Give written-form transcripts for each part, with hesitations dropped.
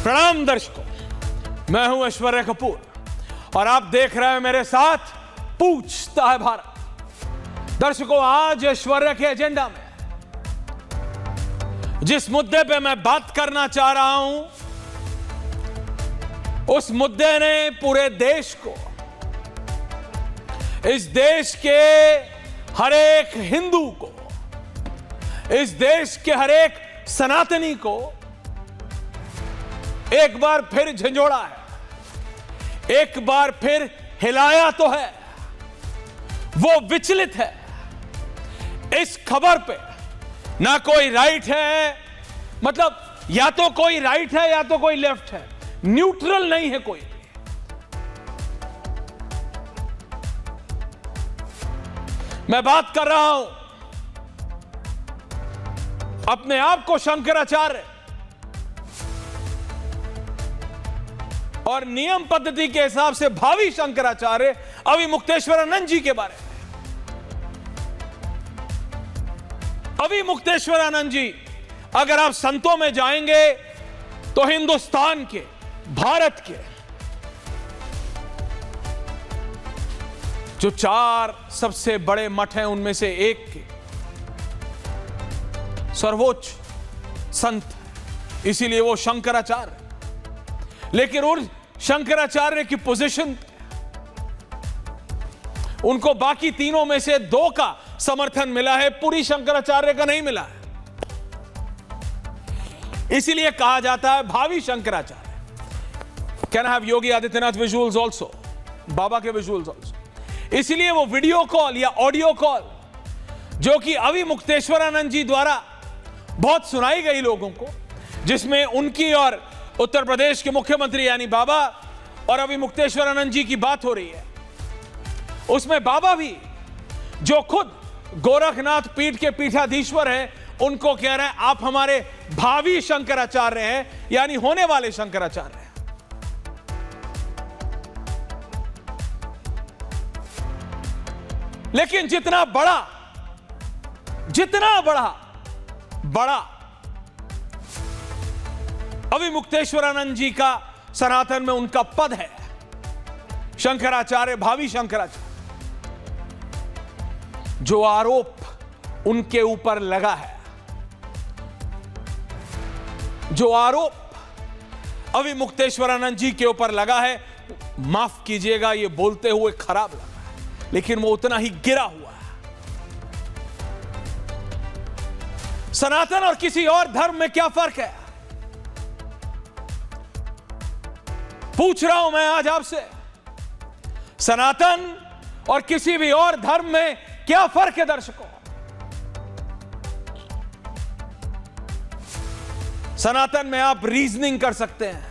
प्रणाम दर्शकों, मैं हूं ऐश्वर्या कपूर और आप देख रहे हैं मेरे साथ पूछता है भारत। दर्शकों, आज ऐश्वर्या के एजेंडा में जिस मुद्दे पे मैं बात करना चाह रहा हूं, उस मुद्दे ने पूरे देश को, इस देश के हर एक हिंदू को, इस देश के हर एक सनातनी को एक बार फिर झंझोड़ा है, एक बार फिर हिलाया तो है। वो विचलित है। इस खबर पे ना कोई राइट है, मतलब या तो कोई राइट है या तो कोई लेफ्ट है, न्यूट्रल नहीं है कोई। मैं बात कर रहा हूं अपने आप को शंकराचार्य और नियम पद्धति के हिसाब से भावी शंकराचार्य अविमुक्तेश्वरानंद जी के बारे में। अविमुक्तेश्वरानंद जी, अगर आप संतों में जाएंगे तो हिंदुस्तान के, भारत के जो 4 सबसे बड़े मठ हैं उनमें से एक के सर्वोच्च संत, इसीलिए वो शंकराचार्य। लेकिन उन शंकराचार्य की पोजीशन उनको बाकी तीनों में से 2 का समर्थन मिला है, पूरी शंकराचार्य का नहीं मिला है। इसीलिए कहा जाता है भावी Shankaracharya. Can I have Yogi Adityanath visuals also, बाबा के विजुअल्स ऑल्सो। इसलिए वो वीडियो कॉल या ऑडियो कॉल जो कि अविमुक्तेश्वरानंद जी द्वारा बहुत सुनाई गई लोगों को, जिसमें उनकी और उत्तर प्रदेश के मुख्यमंत्री यानी बाबा और अविमुक्तेश्वरानंद जी की बात हो रही है, उसमें बाबा भी जो खुद गोरखनाथ पीठ के पीठाधीश्वर हैं, उनको कह रहे हैं आप हमारे भावी शंकराचार्य हैं, यानी होने वाले शंकराचार्य हैं। लेकिन जितना बड़ा अविमुक्तेश्वरानंद जी का सनातन में उनका पद है, शंकराचार्य, भावी शंकराचार्य, जो आरोप उनके ऊपर लगा है, जो आरोप अविमुक्तेश्वरानंद जी के ऊपर लगा है, माफ कीजिएगा ये बोलते हुए खराब लगा है, लेकिन वो उतना ही गिरा हुआ है। सनातन और किसी और धर्म में क्या फर्क है, पूछ रहा हूं मैं आज आपसे। सनातन और किसी भी और धर्म में क्या फर्क है दर्शकों? सनातन में आप रीजनिंग कर सकते हैं,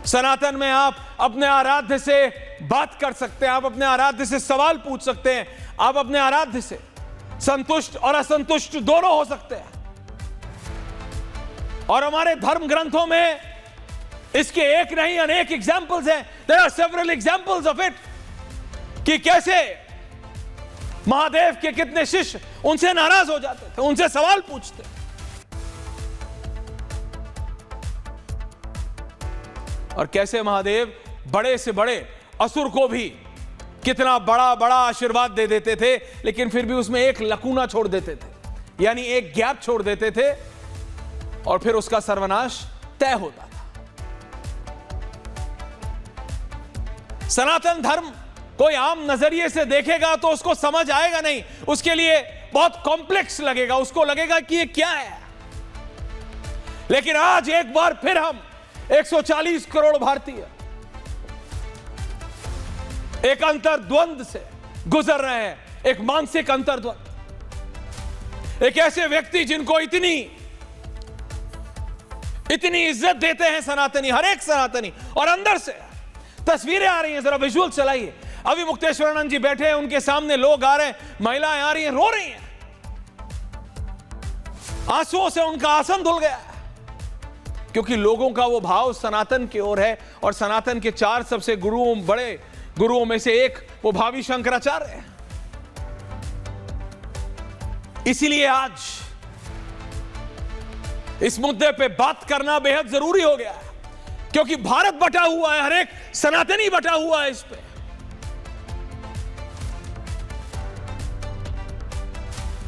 सनातन में आप अपने आराध्य से बात कर सकते हैं, आप अपने आराध्य से सवाल पूछ सकते हैं, आप अपने आराध्य से संतुष्ट और असंतुष्ट दोनों हो सकते हैं। और हमारे धर्म ग्रंथों में इसके एक नहीं अनेक एग्जाम्पल्स हैं। There are several examples of it, कि कैसे महादेव के कितने शिष्य उनसे नाराज हो जाते थे, उनसे सवाल पूछते। और कैसे महादेव बड़े से बड़े असुर को भी कितना बड़ा आशीर्वाद दे देते थे, लेकिन फिर भी उसमें एक लकूना छोड़ देते थे, यानी एक गैप छोड़ देते थे, और फिर उसका सर्वनाश तय होता था। सनातन धर्म कोई आम नजरिए से देखेगा तो उसको समझ आएगा नहीं, उसके लिए बहुत कॉम्प्लेक्स लगेगा, उसको लगेगा कि ये क्या है। लेकिन आज एक बार फिर हम 140 करोड़ भारतीय एक अंतर्द्वंद से गुजर रहे हैं, एक मानसिक अंतर्द्वंद। एक ऐसे व्यक्ति जिनको इतनी इज्जत देते हैं सनातनी, हर एक सनातनी, और अंदर से तस्वीरें आ रही हैं, जरा विजुअल चलाइए। अविमुक्तेश्वरानंद जी बैठे हैं, उनके सामने लोग आ रहे हैं, महिलाएं आ रही हैं, रो रही हैं, आंसुओं से उनका आसन धुल गया है, क्योंकि लोगों का वो भाव सनातन की ओर है। और सनातन के 4 सबसे बड़े गुरुओं में से एक वो भावी शंकराचार्य है। इसीलिए आज इस मुद्दे पे बात करना बेहद जरूरी हो गया है। क्योंकि भारत बटा हुआ है, हर एक सनातनी बटा हुआ है इस पे।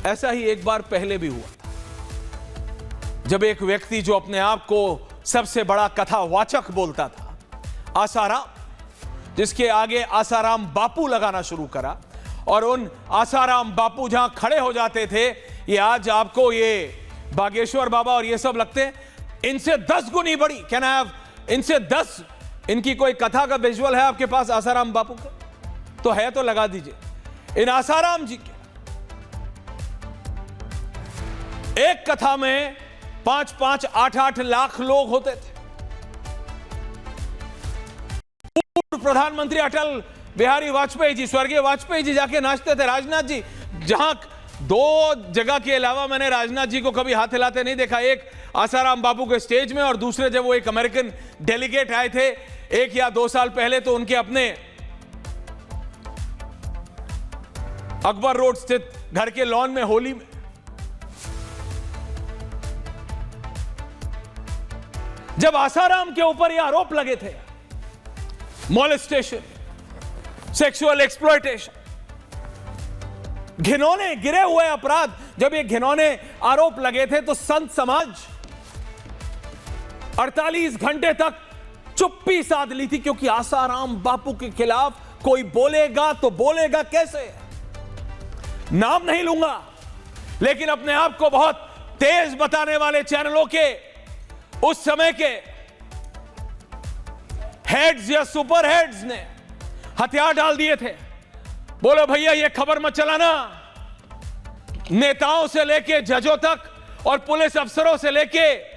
ऐसा ही एक बार पहले भी हुआ था, जब एक व्यक्ति जो अपने आप को सबसे बड़ा कथावाचक बोलता था, आसाराम, जिसके आगे आसाराम बापू लगाना शुरू करा, और उन आसाराम बापू जहां खड़े हो जाते थे, ये आज आपको ये बागेश्वर बाबा और ये सब लगते हैं, इनसे 10 गुनी बड़ी। कैन आई हैव इनसे 10, इनकी कोई कथा का विजुअल है आपके पास आसाराम बापू का? तो है तो लगा दीजिए। इन आसाराम जी के एक कथा में 5-5, 8-8 लाख लोग होते थे। पूर्व प्रधानमंत्री अटल बिहारी वाजपेयी जी, स्वर्गीय वाजपेयी जी जाके नाचते थे। राजनाथ जी, जहां 2 जगह के अलावा मैंने राजनाथ जी को कभी हाथ हिलाते नहीं देखा, एक आसाराम बापू के स्टेज में, और दूसरे जब वो एक अमेरिकन डेलीगेट आए थे 1 या 2 साल पहले, तो उनके अपने अकबर रोड स्थित घर के लॉन में होली में। जब आसाराम के ऊपर ये आरोप लगे थे, मॉलेस्टेशन, सेक्सुअल एक्सप्लॉयटेशन, घिनौने गिरे हुए अपराध, जब ये घिनौने आरोप लगे थे, तो संत समाज 48 घंटे तक चुप्पी साध ली थी, क्योंकि आसाराम बापू के खिलाफ कोई बोलेगा तो बोलेगा कैसे? नाम नहीं लूंगा, लेकिन अपने आप को बहुत तेज बताने वाले चैनलों के उस समय के हेड्स या सुपर हेड्स ने हथियार डाल दिए थे। बोलो भैया ये खबर मत चलाना। नेताओं से लेके जजों तक और पुलिस अफसरों से लेके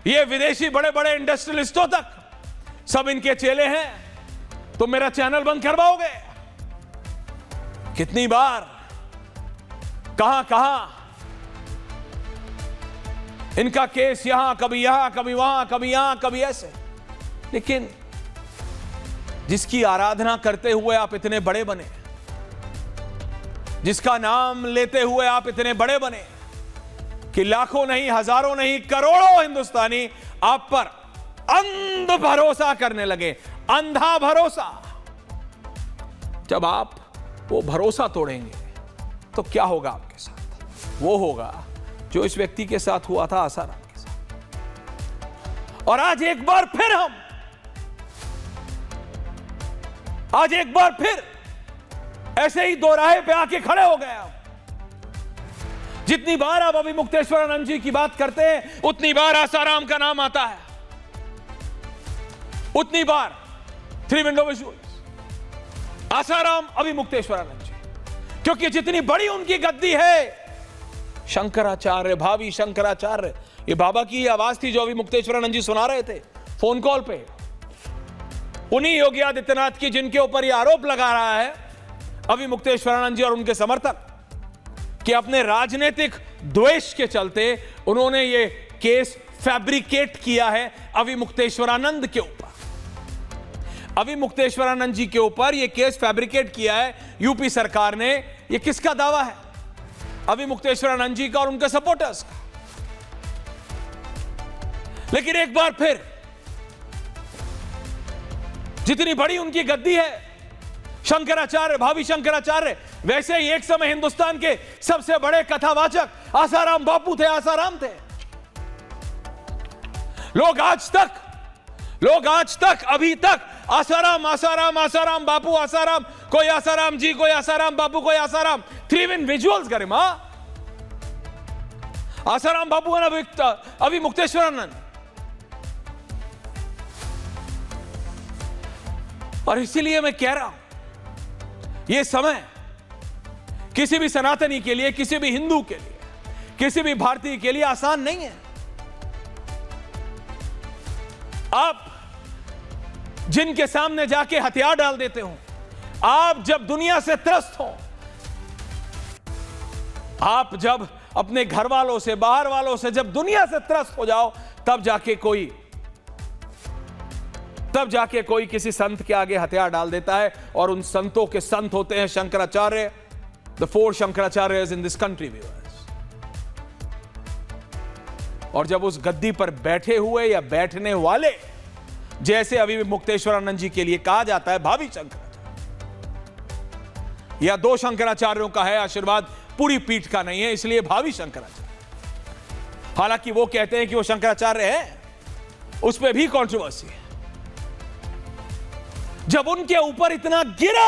ये विदेशी बड़े बड़े इंडस्ट्रियलिस्टों तक सब इनके चेले हैं, तो मेरा चैनल बंद करवाओगे? कितनी बार, कहां कहां इनका केस, यहां कभी यहां कभी वहां कभी यहां कभी ऐसे। लेकिन जिसकी आराधना करते हुए आप इतने बड़े बने, जिसका नाम लेते हुए आप इतने बड़े बने कि लाखों नहीं, हजारों नहीं, करोड़ों हिंदुस्तानी आप पर अंध भरोसा करने लगे, अंधा भरोसा। जब आप वो भरोसा तोड़ेंगे तो क्या होगा आपके साथ? वो होगा जो इस व्यक्ति के साथ हुआ था, आसाराम के साथ। और आज एक बार फिर ऐसे ही दोराहे पे आके खड़े हो गए आप। जितनी बार आप अभी मुक्तेश्वरानंद जी की बात करते हैं, उतनी बार आसाराम का नाम आता है, उतनी बार 3 विंडो विजुअल्स, आसाराम, अभी मुक्तेश्वरानंद जी, क्योंकि जितनी बड़ी उनकी गद्दी है, शंकराचार्य, भावी शंकराचार्य, ये बाबा की आवाज थी जो अभी मुक्तेश्वरानंद जी सुना रहे थे फोन कॉल पे। उन्हीं योगी आदित्यनाथ की जिनके ऊपर ये आरोप लगा रहा है अभी मुक्तेश्वरानंद जी और उनके समर्थक, कि अपने राजनीतिक द्वेष के चलते उन्होंने ये केस फैब्रिकेट किया है अभी मुक्तेश्वरानंद के ऊपर। अभी मुक्तेश्वरानंद जी के ऊपर ये केस फैब्रिकेट किया है यूपी सरकार ने। ये किसका दावा है? अभी मुक्तेश्वरानंद जी का और उनके सपोर्टर्स का। लेकिन एक बार फिर जितनी बड़ी उनकी गद्दी है, शंकराचार्य, भावी शंकराचार्य, वैसे ही एक समय हिंदुस्तान के सबसे बड़े कथावाचक आसाराम बापू थे, आसाराम थे। लोग आज तक अभी तक आसाराम आसाराम आसाराम बापू, आसाराम, कोई आसाराम जी, कोई आसाराम बापू, कोई आसाराम, 3 विन विजुअल्स करें मां। आसाराम बापू है अभी मुक्तेश्वरानंद। और इसीलिए मैं कह रहा हूं, यह समय किसी भी सनातनी के लिए, किसी भी हिंदू के लिए, किसी भी भारतीय के लिए आसान नहीं है। आप जिनके सामने जाके हथियार डाल देते हो, आप जब दुनिया से त्रस्त हो, आप जब अपने घर वालों से, बाहर वालों से जब दुनिया से त्रस्त हो जाओ, तब जाके कोई किसी संत के आगे हथियार डाल देता है। और उन संतों के संत होते हैं शंकराचार्य, द 4 शंकराचार्यज इन दिस कंट्री व्यूअर्स। और जब उस गद्दी पर बैठे हुए या बैठने वाले जैसे अभी मुक्तेश्वरानंद जी के लिए कहा जाता है भावी शंकराचार्य, या दो शंकराचार्यों का है आशीर्वाद, पूरी पीठ का नहीं है, इसलिए भावी शंकराचार्य। हालांकि वो कहते हैं कि वो शंकराचार्य है, उस पर भी कंट्रोवर्सी है। जब उनके ऊपर इतना गिरा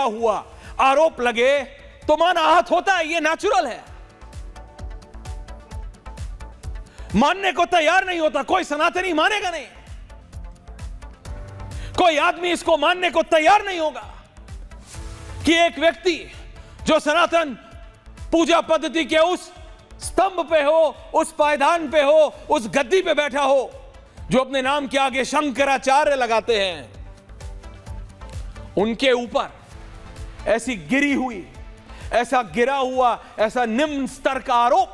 हुआ आरोप लगे तो मन आहत होता है, ये नेचुरल है। मानने को तैयार नहीं होता, कोई सनातनी मानेगा नहीं, कोई आदमी इसको मानने को तैयार नहीं होगा कि एक व्यक्ति जो सनातन पूजा पद्धति के उस स्तंभ पे हो, उस पायदान पे हो, उस गद्दी पे बैठा हो, जो अपने नाम के आगे शंकराचार्य लगाते हैं, उनके ऊपर ऐसी गिरी हुई, ऐसा गिरा हुआ, ऐसा निम्न स्तर का आरोप,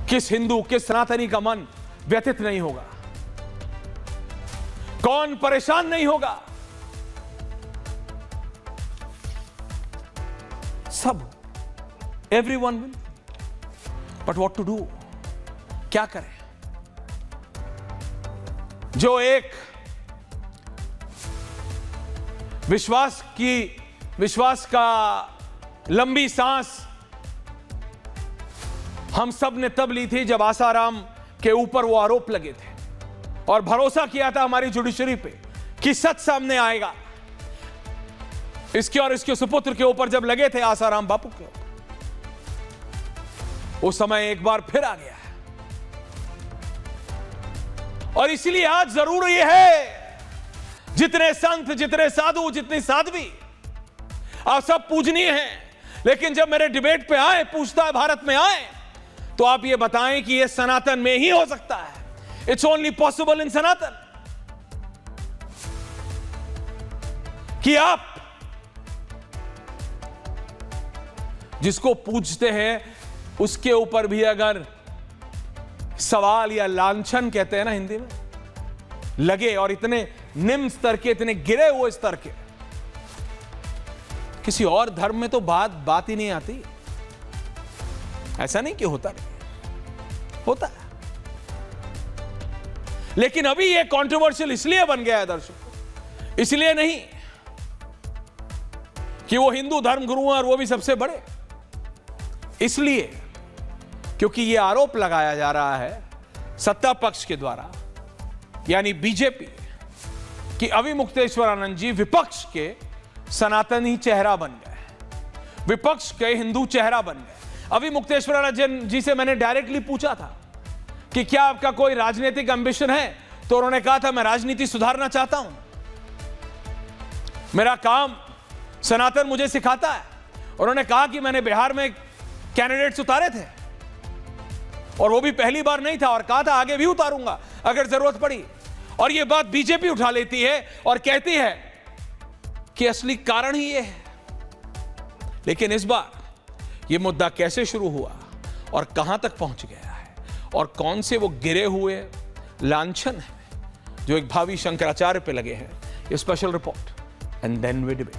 किस हिंदू, किस सनातनी का मन व्यथित नहीं होगा? कौन परेशान नहीं होगा? सब, everyone will, but what to do? क्या करें? जो एक विश्वास का लंबी सांस हम सब ने तब ली थी जब आसाराम के ऊपर वो आरोप लगे थे, और भरोसा किया था हमारी जुडिशरी पे कि सच सामने आएगा। इसके और इसके सुपुत्र के ऊपर जब लगे थे, आसाराम बापू के ऊपर, वो समय एक बार फिर आ गया है। और इसलिए आज जरूरी है, जितने संत, जितने साधु, जितनी साध्वी, आप सब पूजनीय हैं, लेकिन जब मेरे डिबेट पे आए, पूछता है भारत में आए, तो आप ये बताएं कि ये सनातन में ही हो सकता है। इट्स ओनली पॉसिबल इन सनातन, कि आप जिसको पूजते हैं उसके ऊपर भी अगर सवाल या लांछन कहते हैं ना हिंदी में, लगे, और इतने निम्न स्तर के, इतने गिरे हुए स्तर के, किसी और धर्म में तो बात ही नहीं आती। ऐसा नहीं कि होता नहीं, होता है। लेकिन अभी ये कंट्रोवर्शियल इसलिए बन गया है दर्शकों, इसलिए नहीं कि वो हिंदू धर्म गुरु हैं और वो भी सबसे बड़े, इसलिए क्योंकि ये आरोप लगाया जा रहा है सत्ता पक्ष के द्वारा, यानी बीजेपी, कि अभी मुक्तेश्वरानंद जी विपक्ष के सनातनी चेहरा बन गए, विपक्ष के हिंदू चेहरा बन गए। अभी मुक्तेश्वरानंद जी से मैंने डायरेक्टली पूछा था कि क्या आपका कोई राजनीतिक एम्बिशन है, तो उन्होंने कहा था मैं राजनीति सुधारना चाहता हूं, मेरा काम सनातन मुझे सिखाता है। उन्होंने कहा कि मैंने बिहार में कैंडिडेट्स उतारे थे, और वो भी पहली बार नहीं था, और कहा था आगे भी उतारूंगा अगर जरूरत पड़ी। और ये बात बीजेपी उठा लेती है और कहती है कि असली कारण ही ये है। लेकिन इस बार ये मुद्दा कैसे शुरू हुआ और कहां तक पहुंच गया है, और कौन से वो गिरे हुए लांछन है जो एक भावी शंकराचार्य पे लगे हैं, ये special report and then we debate.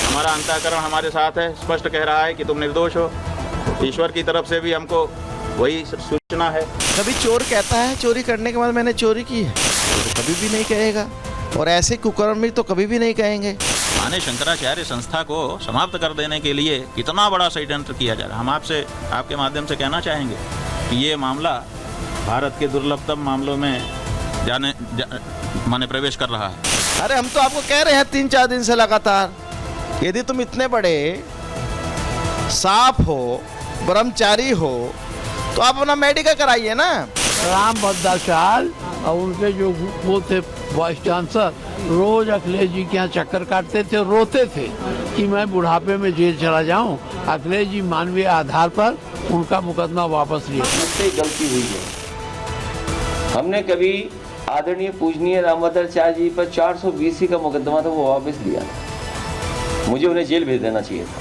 हमारा अंतःकरण हमारे साथ है, स्पष्ट कह रहा है कि तुम निर्दोष हो। ईश्वर की तरफ से भी हमको वही सूचना है। कभी चोर कहता है चोरी करने के बाद मैंने चोरी की है, तो कभी भी नहीं कहेगा, और ऐसे कुकर्मी तो कभी भी नहीं कहेंगे। माने शंकराचार्य संस्था को समाप्त कर देने के लिए कितना बड़ा षड्यंत्र किया जा रहा है। हम आपसे, आपके माध्यम से कहना चाहेंगे कि ये मामला भारत के दुर्लभतम मामलों में माने प्रवेश कर रहा है। अरे हम तो आपको कह रहे हैं 3-4 दिन से लगातार, यदि तुम इतने बड़े सांप हो, ब्रह्मचारी हो, तो आप अपना मेडिकल कराइए ना। राम भद्राचार्य और उनके जो वो थे वाइस चांसलर, रोज अखिलेश जी के यहाँ चक्कर काटते थे, रोते थे कि मैं बुढ़ापे में जेल चला जाऊं। अखिलेश जी मानवीय आधार पर उनका मुकदमा वापस लिया। मुझसे गलती हुई है। हमने कभी आदरणीय पूजनीय राम भद्राचार्य जी पर 420 का मुकदमा था, वो वापस लिया। मुझे उन्हें जेल भेज देना चाहिए था।